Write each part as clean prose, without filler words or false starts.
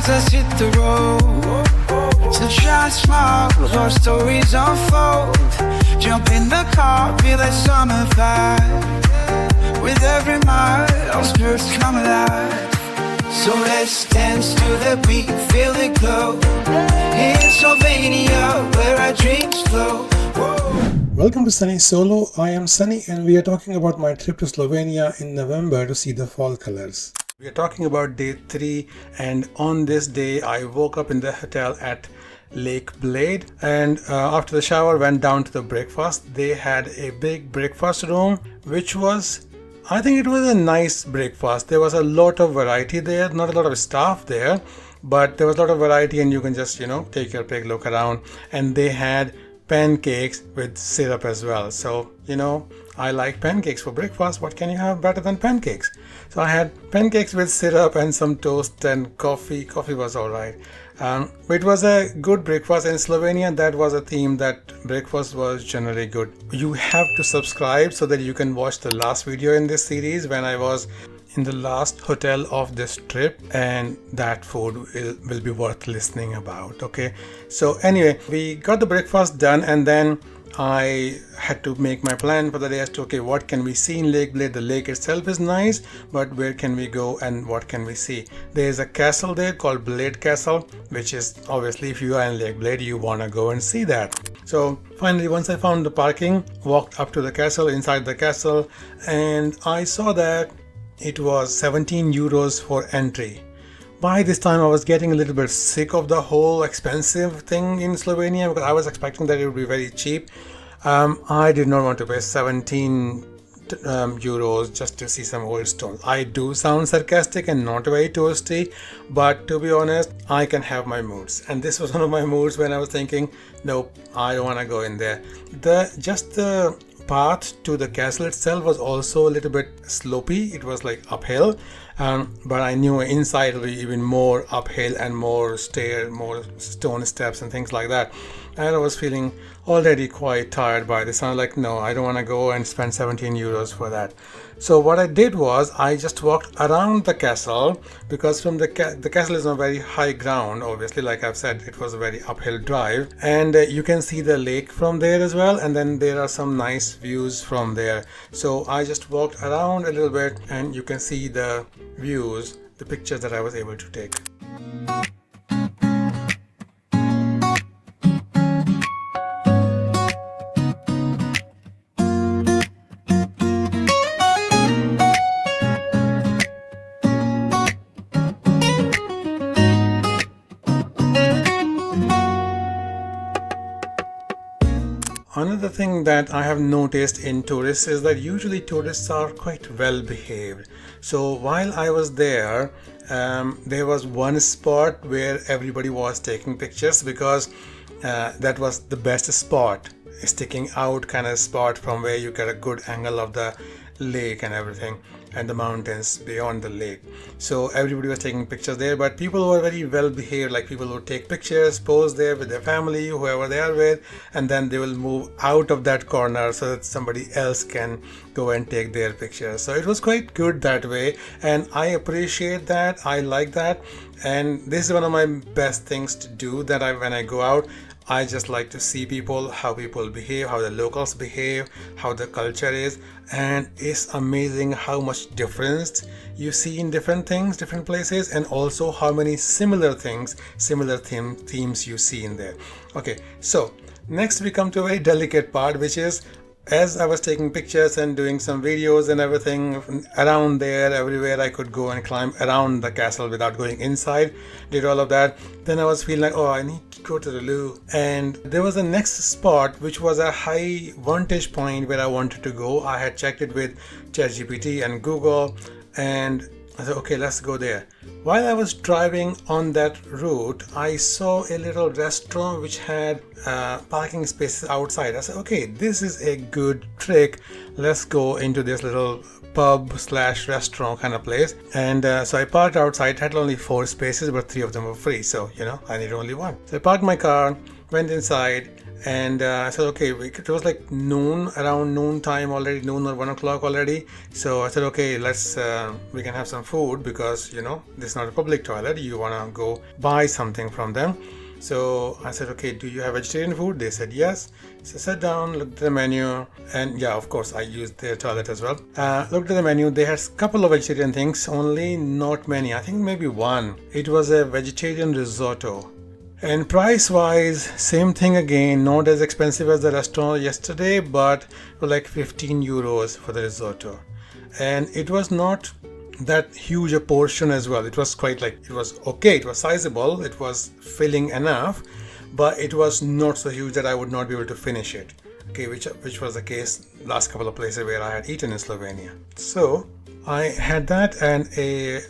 as us hit the road. Sunshine smiles, our stories unfold. Jump in the car, feel that summer vibe. With every mile, our spirits come alive. So let's dance to the beat, feel the glow. In Slovenia, where our dreams flow. Welcome to Sunny Solo. I am Sunny and we are talking about my trip to Slovenia in November to see the fall colors. We are talking about day 3, and on this day I woke up in the hotel at Lake Bled, and after the shower went down to the breakfast. They had a big breakfast room, which was, I think it was a nice breakfast. There was a lot of variety there, not a lot of staff there, but there was a lot of variety and you can just, take your pick, look around. And they had pancakes with syrup as well. So, I like pancakes for breakfast. What can you have better than pancakes? So I had pancakes with syrup and some toast and coffee. Coffee was all right. It was a good breakfast. In Slovenia, that was a theme that breakfast was generally good. You have to subscribe so that you can watch the last video in this series when I was in the last hotel of this trip, and that food will be worth listening about. Okay, so anyway, we got the breakfast done and then I had to make my plan for the day as to, okay, what can we see in Lake Bled? The lake itself is nice, but where can we go and what can we see? There is a castle there called Bled Castle, which is obviously, if you are in Lake Bled, you want to go and see that. So finally, once I found the parking, walked up to the castle, inside the castle, and I saw that it was 17 euros for entry. By this time I was getting a little bit sick of the whole expensive thing in Slovenia, because I was expecting that it would be very cheap. I did not want to pay 17 euros just to see some old stones. I do sound sarcastic and not very touristy, but to be honest, I can have my moods, and this was one of my moods when I was thinking, nope, I don't want to go in there. The path to the castle itself was also a little bit slopey. It was like uphill, but I knew inside it would be even more uphill and more stone steps and things like that. And I was feeling already quite tired by this. I was like, no, I don't want to go and spend 17 euros for that. So what I did was I just walked around the castle, because from the castle is on very high ground. Obviously, like I've said, it was a very uphill drive, and you can see the lake from there as well, and then there are some nice views from there. So I just walked around a little bit and you can see the views, the pictures that I was able to take. Another thing that I have noticed in tourists is that usually tourists are quite well behaved. So while I was there, there was one spot where everybody was taking pictures, because that was the best spot, sticking out kind of spot from where you get a good angle of the lake and everything, and the mountains beyond the lake. So everybody was taking pictures there, but people were very well behaved. Like, people would take pictures, pose there with their family, whoever they are with, and then they will move out of that corner so that somebody else can go and take their pictures. So it was quite good that way, and I appreciate that. I like that, and this is one of my best things to do, that when I go out, I just like to see people, how people behave, how the locals behave, how the culture is, and it's amazing how much difference you see in different things, different places, and also how many similar things, similar themes you see in there. Okay, so next we come to a very delicate part, which is, as I was taking pictures and doing some videos and everything around there, everywhere I could go and climb around the castle without going inside, did all of that. Then I was feeling like, oh, I need to go to the loo. And there was a next spot which was a high vantage point where I wanted to go. I had checked it with ChatGPT and Google, and I said, okay, let's go there. While I was driving on that route, I saw a little restaurant which had parking spaces outside. I said, okay, this is a good trick. Let's go into this little pub/restaurant kind of place. And so I parked outside. It had only 4 spaces, but 3 of them were free. So, I needed only 1. So I parked my car, went inside, And I said, okay, it was like noon, around noon time already, noon or 1 o'clock already. So I said, okay, let's we can have some food, because you know this is not a public toilet, you want to go buy something from them. So I said, okay, do you have vegetarian food? They said yes. So I sat down, looked at the menu, and yeah, of course I used their toilet as well. Looked at the menu. They had a couple of vegetarian things, only not many, I think maybe one. It was a vegetarian risotto. And price wise, same thing again, not as expensive as the restaurant yesterday, but like 15 euros for the risotto. And it was not that huge a portion as well. It was quite like, it was okay, it was sizable, it was filling enough, but it was not so huge that I would not be able to finish it. Okay, which was the case last couple of places where I had eaten in Slovenia. So I had that and a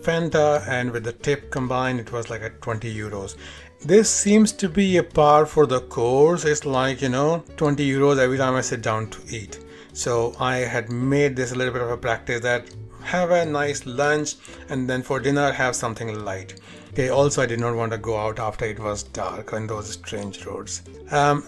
Fanta, and with the tip combined, it was like at 20 euros. This seems to be a par for the course. It's like, 20 euros every time I sit down to eat. So I had made this a little bit of a practice, that have a nice lunch and then for dinner have something light. Okay, also I did not want to go out after it was dark on those strange roads.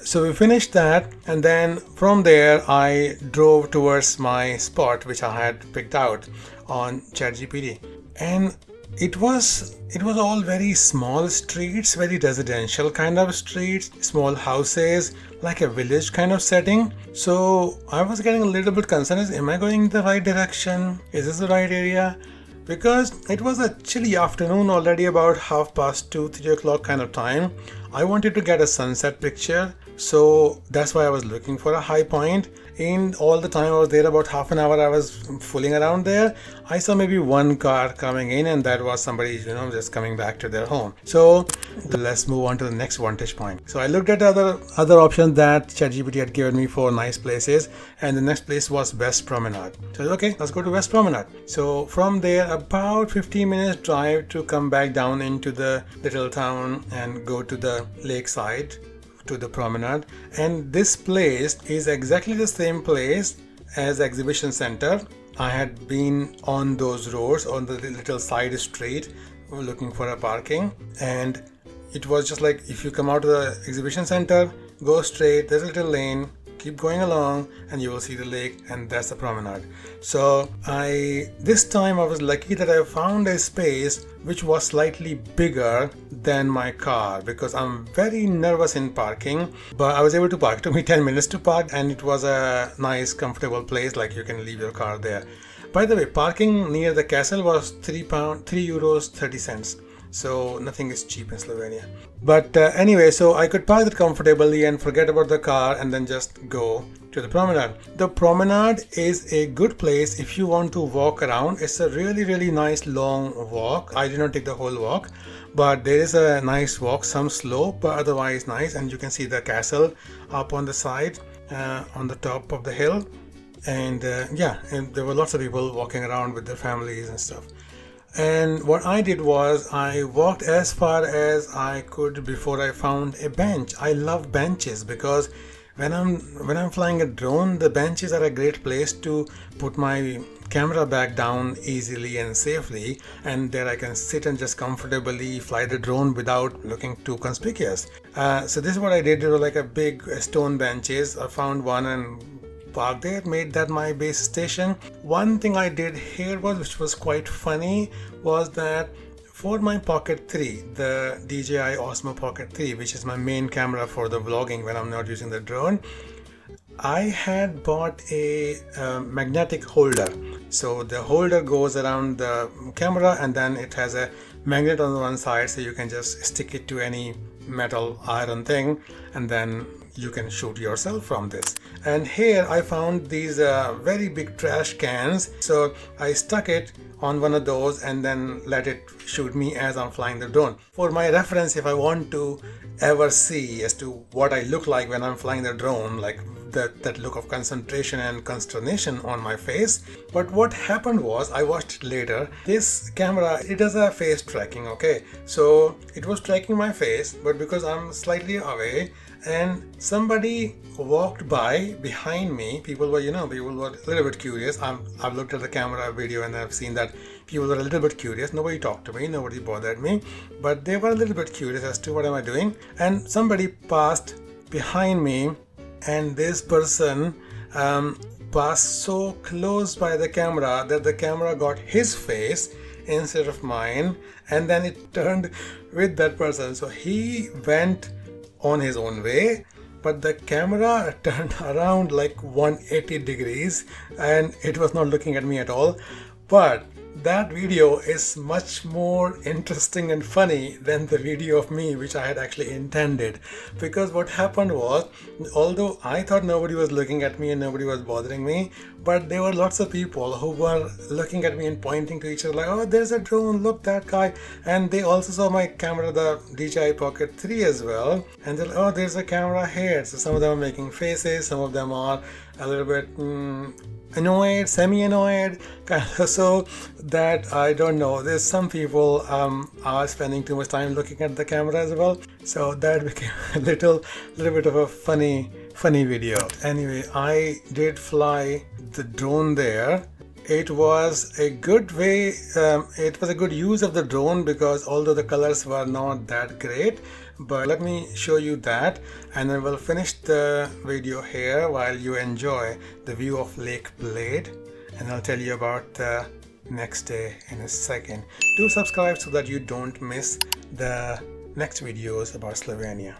So we finished that, and then from there I drove towards my spot which I had picked out on ChatGPT. And it was all very small streets, very residential kind of streets, small houses, like a village kind of setting. So I was getting a little bit concerned, am I going in the right direction? Is this the right area? Because it was a chilly afternoon already, about 2:30, 3 o'clock kind of time. I wanted to get a sunset picture, so that's why I was looking for a high point. In all the time I was there, about half an hour I was fooling around there, I saw maybe one car coming in, and that was somebody just coming back to their home. So let's move on to the next vantage point. So I looked at other options that ChatGPT had given me for nice places, and the next place was West Promenade. So okay, let's go to West Promenade. So from there, about 15 minutes drive to come back down into the little town and go to the lakeside, to the promenade. And this place is exactly the same place as the exhibition center. I had been on those roads, on the little side street, looking for a parking, and it was just like, if you come out of the exhibition center, go straight, there's a little lane, keep going along, and you will see the lake, and that's the promenade. So this time I was lucky that I found a space which was slightly bigger than my car, because I'm very nervous in parking, but I was able to park. It took me 10 minutes to park, and it was a nice comfortable place, like you can leave your car there. By the way, parking near the castle was €3.30. So nothing is cheap in Slovenia. But anyway, so I could park it comfortably and forget about the car and then just go to the promenade. The promenade is a good place if you want to walk around. It's a really, really nice long walk. I did not take the whole walk, but there is a nice walk, some slope, but otherwise nice. And you can see the castle up on the side, on the top of the hill. And and there were lots of people walking around with their families and stuff. And what I did was I walked as far as I could before I found a bench. I love benches because when I'm flying a drone, the benches are a great place to put my camera back down easily and safely, and there I can sit and just comfortably fly the drone without looking too conspicuous. So this is what I did. There were like a big stone benches. I found one and parked there, made that my base station. One thing I did here which was quite funny, was that for my Pocket 3, the DJI Osmo Pocket 3, which is my main camera for the vlogging when I'm not using the drone, I had bought a magnetic holder. So the holder goes around the camera, and then it has a magnet on one side, so you can just stick it to any metal iron thing, and then you can shoot yourself from this. And here I found these very big trash cans, so I stuck it on one of those and then let it shoot me as I'm flying the drone. For my reference, if I want to ever see as to what I look like when I'm flying the drone, like that look of concentration and consternation on my face. But what happened was, I watched it later, this camera, it does a face tracking, okay? So it was tracking my face, but because I'm slightly away and somebody walked by behind me, people were a little bit curious. I've looked at the camera video and I've seen that people were a little bit curious. Nobody talked to me, nobody bothered me, but they were a little bit curious as to what am I doing. And somebody passed behind me, and this person passed so close by the camera that the camera got his face instead of mine, and then it turned with that person. So he went on his own way, but the camera turned around like 180 degrees and it was not looking at me at all. But that video is much more interesting and funny than the video of me, which I had actually intended. Because what happened was, although I thought nobody was looking at me and nobody was bothering me, but there were lots of people who were looking at me and pointing to each other like, oh, there's a drone, look, that guy. And they also saw my camera, the DJI Pocket 3 as well, and they're like, oh, there's a camera here. So some of them are making faces, some of them are a little bit annoyed, semi-annoyed, kind of, so that I don't know. There's some people are spending too much time looking at the camera as well, so that became a little bit of a funny video. Anyway, I did fly the drone there. It was a good way, it was a good use of the drone, because although the colors were not that great, but let me show you that, and then we'll finish the video here while you enjoy the view of Lake Bled, and I'll tell you about the next day in a second. Do subscribe so that you don't miss the next videos about Slovenia.